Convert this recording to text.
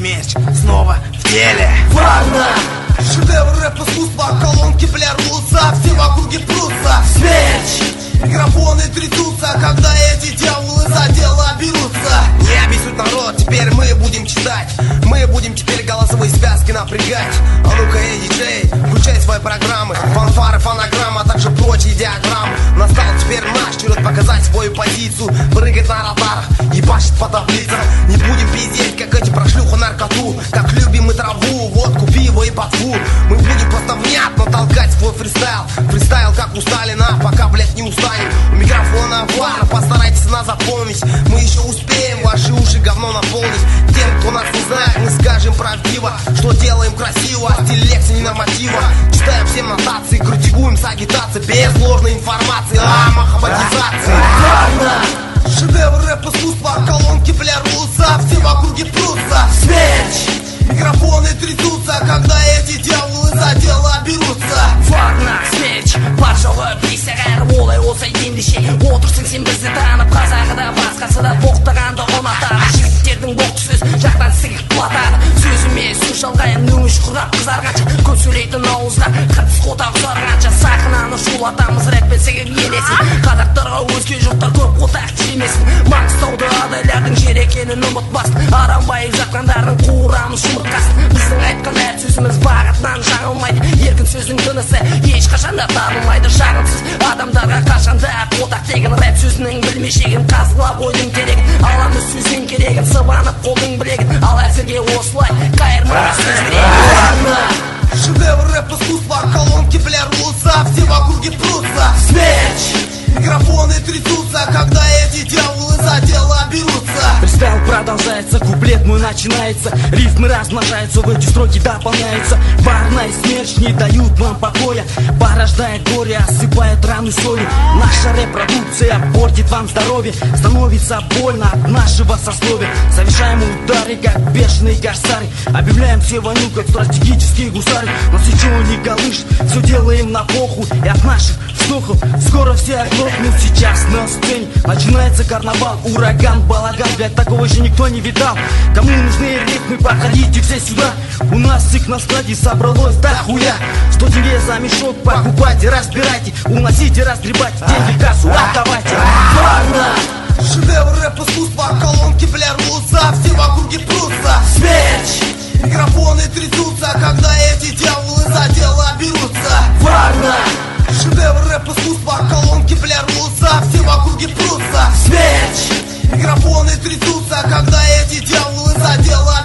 смерч снова в деле. Варна! Шедевр рэп-искусства, колонки бля рвутся, все в округе прутся. Смерч! Микрофоны трясутся, когда эти дьяволы за дело берутся. Не обессудь народ, теперь мы будем читать. Мы будем теперь голосовые связки напрягать. А ну-ка, диджей, включай свои программы, фанфары, фонограммы, а также прочие диаграммы. Настал теперь наш черед показать свою позицию, прыгать на радарах, ебашить по таблицам. Не будем пиздеть, как эти про шлюху наркоту, как любим мы траву, водку, пиво и ботву. Мы будем просто внятно толкать свой фристайл. Фристайл как у Сталина, пока, блять, не устанем. У микрофона вар, постарайтесь нас запомнить. Мы еще успеем ваши уши говно наполнить. Тем, кто нас не знает, мы скажем правдиво, что делаем красиво, стиль лекции не норматива. Читаем все нотации, критикуем с агитацией, без ложной информации, махабатизации. Шедевр рэп-искусства, колонки бля рвутся, все в округе прутся. Смерч! Микрофоны трясутся, когда эти дьяволы за дело берутся. Варна, смерч, баржалы бейсерер олай олса ендеше отырсың сен бізді танып, қазағы да басқасы да боқтағанды ұнатады. Жігіттердің боқты сөз жақтан сігіп құлатады. Сөзіме сөз жалғайым өңіш құрап қызарғанша, көп сөйлейтін ауыздар қыртыс қота ұзарғанша, сахнаны шулатамыз рэппен сігіп елесін. Қазақтарға өзге жұрттар көп қотақ тимесін. Маңғыстауды адайлардың жер екенін ұмытпасын. Арамбайып жатқандардың қуырамыз жұмыртқасын. Біздің айтқан әр сөзіміз бағытынан жаңылмайды. Еркін сөздің тынысы ешқашанда танылмайды. Жағымсыз адамдарға қашанда қотақ деген рэп сөзінің білмешегін қазылап ойдың керегін. Аламыз сөздің керегін, сыбанып қолдың білегін. Ал әзірге осылай қайырмаға сөз берейін. Шедевр рэп-искусства, колонки бля рвутся, все в округе прутся. Смерч! Микрофоны трясутся, когда эти дьяволы за дело берутся. Фристайл продолжается, куплет мой начинается, рифмы размножаются, в эти строки дополняются. Варна и смерч не дают вам покоя, порождает горе, осыпает раны солью. Наша репродукция портит вам здоровье, становится больно от нашего сословия. Совершаем удары, как бешеные корсары, объявляем все войну, как стратегические гусары. Нас ничего не колышет, все делаем на похуй, и от наших вздохов скоро все оглохнут. Сейчас на сцене начинается карнавал, ураган, балаган, блядь, такого еще никто не видал. Кому нужны рифмы, подходите все сюда. У нас их на складе собралось до хуя. 100 тенге за мешок, покупайте, разбирайте, уносите, разгребайте, деньги в кассу отдавайте. Шедевр рэп-искусства, колонки бля рвутся, все в округе прутся. Смерч! Микрофоны трясутся, когда эти дьяволы за дело берутся. Варна! Шедевр рэп-искусства, колонки бля рвутся, все в округе прутся. Смерч! Микрофоны трясутся, когда эти дьяволы за дело